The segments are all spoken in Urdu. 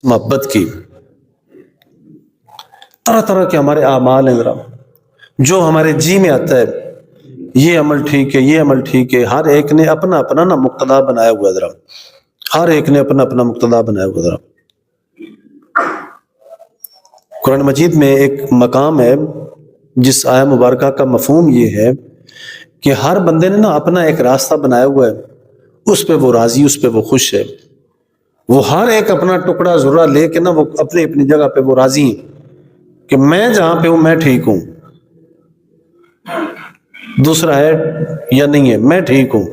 محبت کی. طرح طرح کے ہمارے اعمال ہیں ذرا جو ہمارے جی میں آتا ہے یہ عمل ٹھیک ہے، یہ عمل ٹھیک ہے. ہر ایک نے اپنا اپنا نا مقتدا بنایا ہوا ہے ذرا، ہر ایک نے اپنا اپنا مقتدا بنایا ہوا. ذرا قرآن مجید میں ایک مقام ہے جس آیہ مبارکہ کا مفہوم یہ ہے کہ ہر بندے نے نا اپنا ایک راستہ بنایا ہوا ہے، اس پہ وہ راضی، اس پہ وہ خوش ہے. وہ ہر ایک اپنا ٹکڑا ذرہ لے کے نا وہ اپنی اپنی جگہ پہ وہ راضی ہیں کہ میں جہاں پہ ہوں میں ٹھیک ہوں، دوسرا ہے یا نہیں ہے میں ٹھیک ہوں.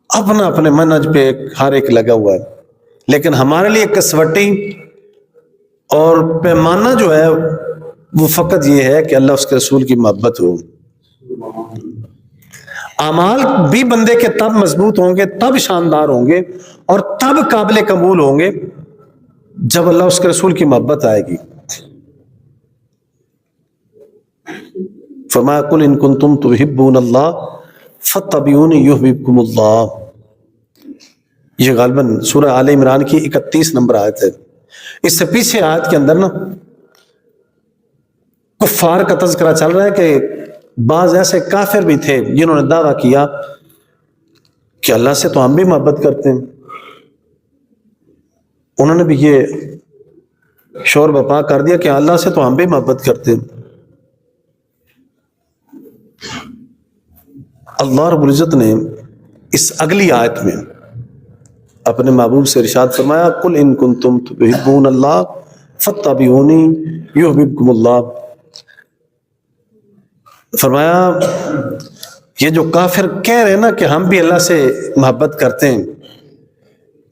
اپنا اپنے منہج پہ ہر ایک لگا ہوا ہے. لیکن ہمارے لیے کسوٹی اور پیمانہ جو ہے وہ فقط یہ ہے کہ اللہ اس کے رسول کی محبت ہو. اعمال بھی بندے کے تب مضبوط ہوں گے، تب شاندار ہوں گے اور تب قابل قبول ہوں گے جب اللہ اس کے رسول کی محبت آئے گی. فرمایا قل ان کنتم تحبون اللہ فاتبعونی یحببکم اللہ. یہ غالباً سورہ آل عمران کی 31 نمبر آیت ہے. اس سے پیچھے آیت کے اندر نا کفار کا تذکرہ چل رہا ہے کہ بعض ایسے کافر بھی تھے جنہوں نے دعویٰ کیا کہ اللہ سے تو ہم بھی محبت کرتے ہیں. انہوں نے بھی یہ شور بپا کر دیا کہ اللہ سے تو ہم بھی محبت کرتے ہیں. اللہ رب العزت نے اس اگلی آیت میں اپنے محبوب سے ارشاد فرمایا قل ان کنتم تحبون اللہ فاتبعونی یحببکم اللہ. فرمایا یہ جو کافر کہہ رہے ہیں نا کہ ہم بھی اللہ سے محبت کرتے ہیں،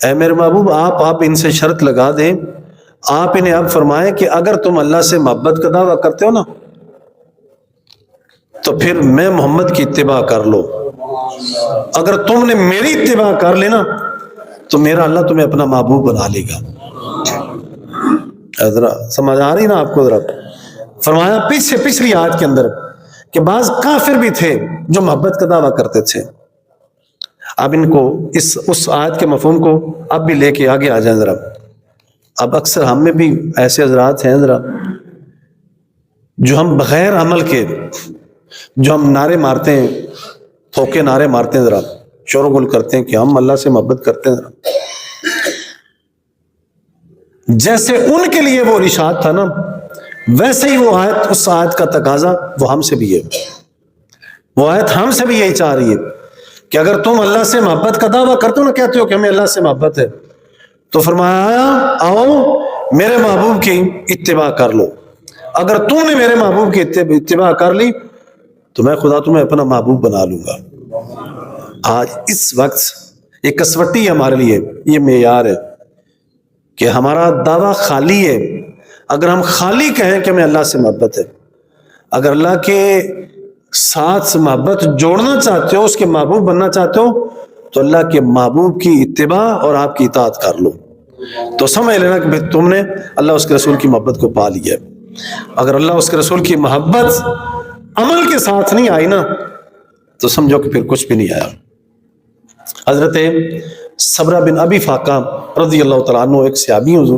اے میرے محبوب آپ ان سے شرط لگا دیں، آپ انہیں اب فرمائیں کہ اگر تم اللہ سے محبت کا دعویٰ کرتے ہو نا تو پھر میں محمد کی اتباع کر لو. اگر تم نے میری اتباع کر لینا تو میرا اللہ تمہیں اپنا محبوب بنا لے گا. ذرا سمجھ آ رہی نا آپ کو؟ ذرا فرمایا پچھلی آیت کے اندر کہ بعض کافر بھی تھے جو محبت کا دعویٰ کرتے تھے. اب ان کو اس آیت کے مفہوم کو اب بھی لے کے آگے آ جائیں ذرا. اب اکثر ہم میں بھی ایسے حضرات ہیں ذرا جو ہم بغیر عمل کے جو ہم نعرے مارتے ہیں، تھوکے نعرے مارتے ہیں، ذرا شور و گل کرتے ہیں کہ ہم اللہ سے محبت کرتے ہیں. ذرا جیسے ان کے لیے وہ ارشاد تھا نا ویسے ہی وہ آیت، اس آیت کا تقاضا وہ ہم سے بھی ہے. وہ آیت ہم سے بھی یہی چاہ رہی ہے کہ اگر تم اللہ سے محبت کا دعویٰ کرتے ہو نا، کہتے ہو کہ ہمیں اللہ سے محبت ہے، تو فرمایا آؤ میرے محبوب کی اتباع کر لو. اگر تم نے میرے محبوب کی اتباع کر لی تو میں خدا تمہیں اپنا محبوب بنا لوں گا. آج اس وقت یہ کسوٹی ہے ہمارے لیے، یہ معیار ہے کہ ہمارا دعویٰ خالی ہے. اگر ہم خالی کہیں کہ ہمیں اللہ سے محبت ہے، اگر اللہ کے ساتھ محبت جوڑنا چاہتے ہو، اس کے محبوب بننا چاہتے ہو، تو اللہ کے محبوب کی اتباع اور آپ کی اطاعت کر لو. تو سمجھ لینا کہ تم نے اللہ اس کے رسول کی محبت کو پا لیا ہے. اگر اللہ اس کے رسول کی محبت عمل کے ساتھ نہیں آئی نا تو سمجھو کہ پھر کچھ بھی نہیں آیا. حضرت صبرہ بن ابی فاقہ رضی اللہ تعالیٰ عنہ ایک صحابی حضور